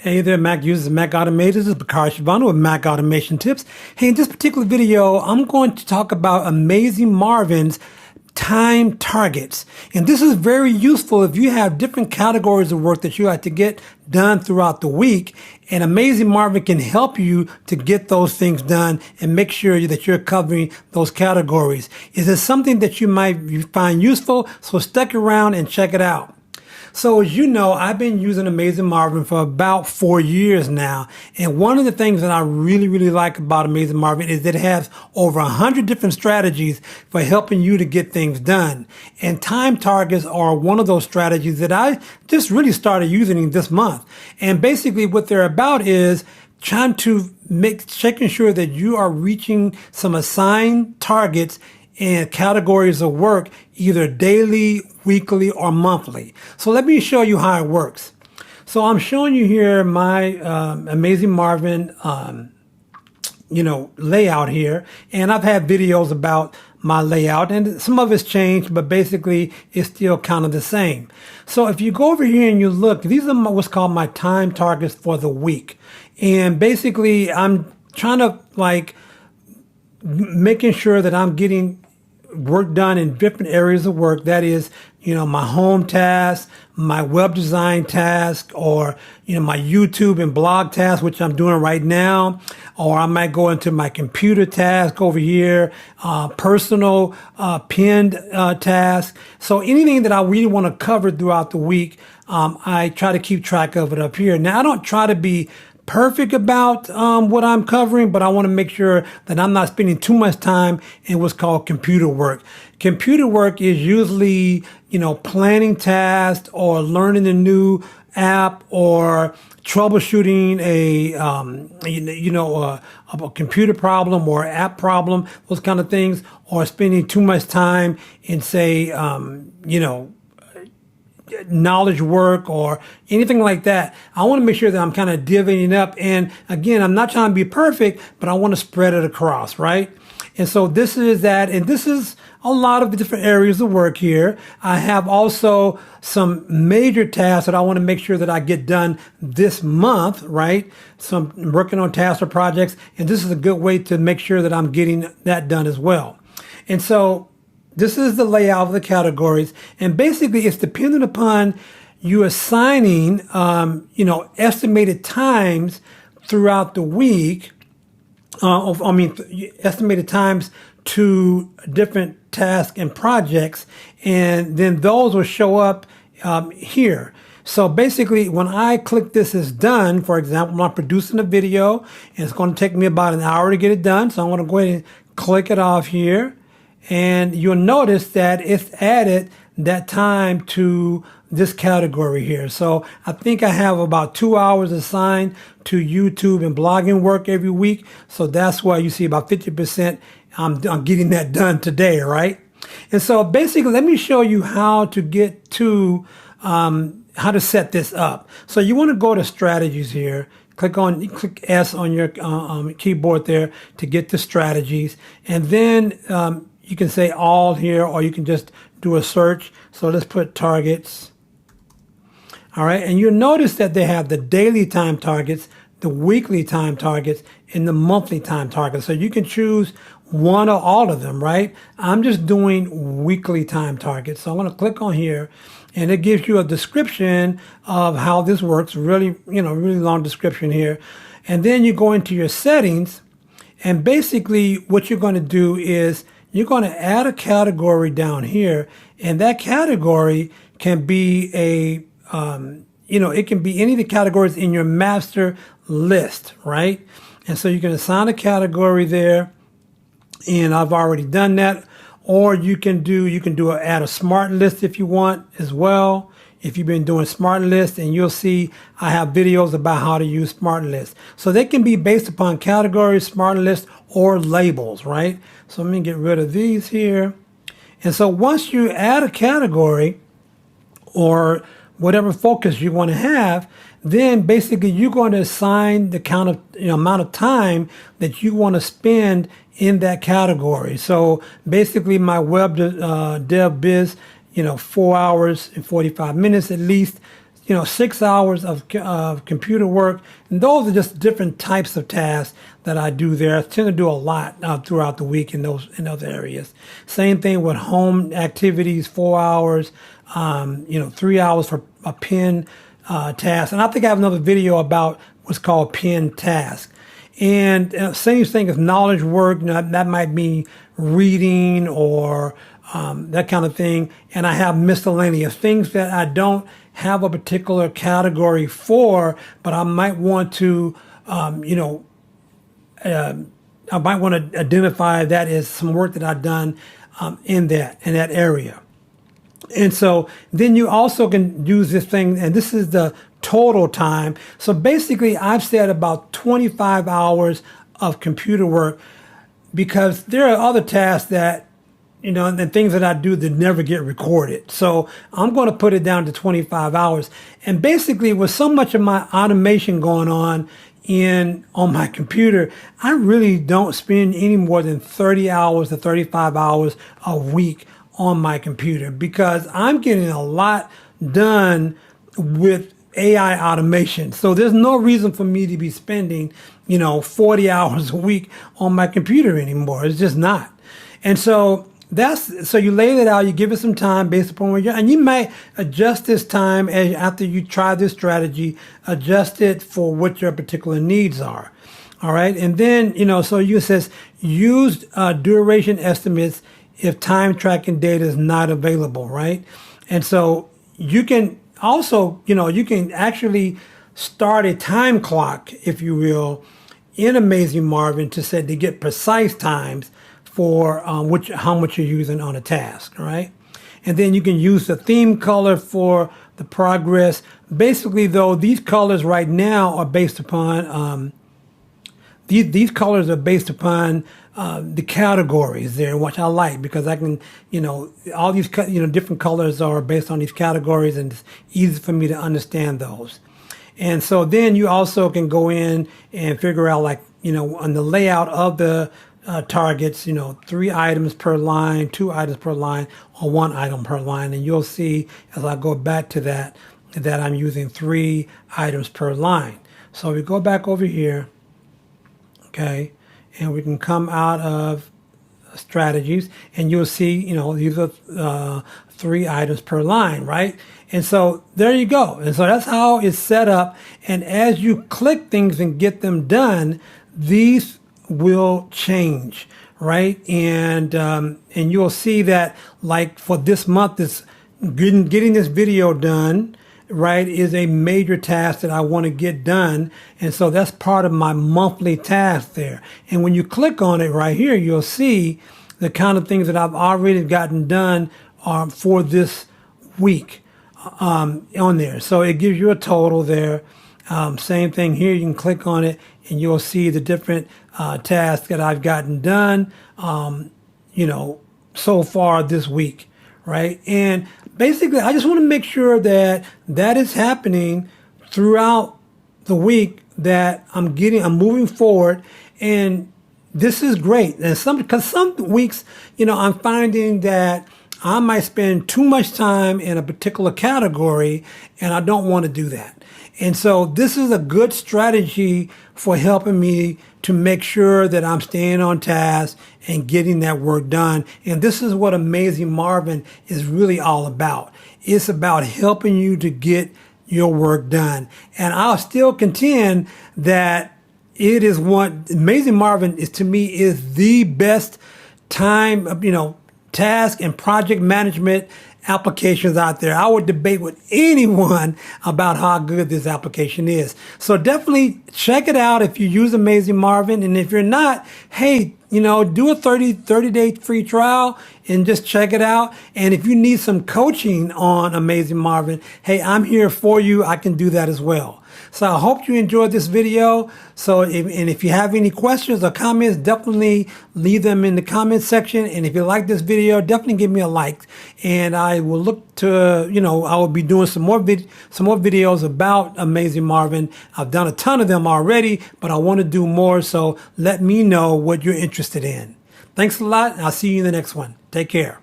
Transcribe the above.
Hey there, Mac users and Mac Automators. This is Bakari Shavano with Mac Automation Tips. Hey, in this particular video, I'm going to talk about Amazing Marvin's time targets. And this is very useful if you have different categories of work that you have to get done throughout the week. And Amazing Marvin can help you to get those things done and make sure that you're covering those categories. Is it something that you might find useful? So stick around and check it out. So as you know, I've been using Amazing Marvin for about 4 years now. And one of the things that I really like about Amazing Marvin is that it has over 100 different strategies for helping you to get things done. And time targets are one of those strategies that I just really started using this month. And basically what they're about is trying to checking sure that you are reaching some assigned targets and categories of work, either daily, weekly, or monthly. So let me show you how it works. So I'm showing you here my Amazing Marvin, layout here. And I've had videos about my layout and some of it's changed, but basically it's still kind of the same. So if you go over here and you look, these are what's called my time targets for the week. And basically I'm trying to making sure that I'm getting work done in different areas of work. That is, my home task, my web design task, or, my YouTube and blog task, which I'm doing right now. Or I might go into my computer task over here, personal, pinned, task. So anything that I really want to cover throughout the week, I try to keep track of it up here. Now, I don't try to be perfect about what I'm covering, but I want to make sure that I'm not spending too much time in what's called computer work. Computer work is usually, planning tasks or learning a new app or troubleshooting a computer problem or app problem, those kind of things, or spending too much time in, say, knowledge work or anything like that. I want to make sure that I'm kind of divvying up. And again, I'm not trying to be perfect, but I want to spread it across, right? And so this is that. And this is a lot of different areas of work here. I have also some major tasks that I want to make sure that I get done this month, right? So I'm working on tasks or projects. And this is a good way to make sure that I'm getting that done as well. And so this is the layout of the categories, and basically it's dependent upon you assigning, estimated times throughout the week. Estimated times to different tasks and projects, and then those will show up here. So basically, when I click this as done, for example, I'm producing a video, and it's going to take me about an hour to get it done. So I'm going to go ahead and click it off here. And you'll notice that it's added that time to this category here. So I think I have about 2 hours assigned to YouTube and blogging work every week. So that's why you see about 50% I'm getting that done today, right? And so basically, let me show you how to get to, how to set this up. So you want to go to strategies here. Click S on your keyboard there to get to strategies. And then you can say all here, or you can just do a search. So let's put targets. All right. And you'll notice that they have the daily time targets, the weekly time targets, and the monthly time targets. So you can choose one or all of them, right? I'm just doing weekly time targets. So I'm going to click on here, and it gives you a description of how this works. Really long description here. And then you go into your settings, and basically what you're going to do is you're going to add a category down here, and that category can be it can be any of the categories in your master list, right? And so you can assign a category there, and I've already done that. Or you can add a smart list if you want as well. If you've been doing smart lists, and you'll see I have videos about how to use smart lists. So they can be based upon categories, smart lists, or labels, right? So let me get rid of these here. And so once you add a category or whatever focus you want to have, then basically you're going to assign the amount of time that you want to spend in that category. So basically my web dev biz, 4 hours and 45 minutes at least. 6 hours of computer work. And those are just different types of tasks that I do there. I tend to do a lot throughout the week in those areas. Same thing with home activities, 4 hours, 3 hours for a pen task. And I think I have another video about what's called pen task. And same thing as knowledge work, that might be reading or that kind of thing. And I have miscellaneous things that I don't have a particular category for, but I might want to, I might want to identify that as some work that I've done in that area. And so then you also can use this thing, and this is the total time. So basically, I've said about 25 hours of computer work, because there are other tasks that, and things that I do that never get recorded. So I'm going to put it down to 25 hours. And basically, with so much of my automation going on my computer, I really don't spend any more than 30 hours to 35 hours a week on my computer, because I'm getting a lot done with AI automation. So there's no reason for me to be spending, 40 hours a week on my computer anymore. It's just not. And so so you lay it out, you give it some time based upon where and you might adjust this time after you try this strategy, adjust it for what your particular needs are. All right. And then, so you says use duration estimates if time tracking data is not available. Right. And so you can also, you can actually start a time clock, if you will, in Amazing Marvin to get precise times for how much you're using on a task, all right? And then you can use the theme color for the progress. Basically, though, these colors right now are based upon these colors are based upon the categories there, which I like, because I can, all these different colors are based on these categories, and it's easy for me to understand those. And so then you also can go in and figure out, on the layout of the targets, 3 items per line, 2 items per line, or 1 item per line. And you'll see as I go back to that I'm using 3 items per line. So we go back over here, okay, and we can come out of strategies, and you'll see, these are 3 items per line, right? And so there you go. And so that's how it's set up. And as you click things and get them done, these will change, right? And you'll see that, like, for this month, this getting this video done, right, is a major task that I want to get done. And so that's part of my monthly task there. And when you click on it right here, you'll see the kind of things that I've already gotten done for this week on there. So it gives you a total there. Same thing here. You can click on it and you'll see the different tasks that I've gotten done, so far this week, right? And basically, I just want to make sure that is happening throughout the week, that I'm moving forward, and this is great. And because some weeks, I'm finding that I might spend too much time in a particular category, and I don't want to do that. And so this is a good strategy for helping me to make sure that I'm staying on task and getting that work done. And this is what Amazing Marvin is really all about. It's about helping you to get your work done. And I'll still contend that it is Amazing Marvin is, to me, is the best time, task and project management applications out there. I would debate with anyone about how good this application is. So definitely check it out if you use Amazing Marvin. And if you're not, hey, do a 30-day free trial and just check it out. And if you need some coaching on Amazing Marvin, hey, I'm here for you. I can do that as well. So I hope you enjoyed this video. So if you have any questions or comments, definitely leave them in the comment section. And if you like this video, definitely give me a like. And I will look to, I will be doing some more videos about Amazing Marvin. I've done a ton of them already, but I want to do more. So let me know what you're interested in. Thanks a lot. I'll see you in the next one. Take care.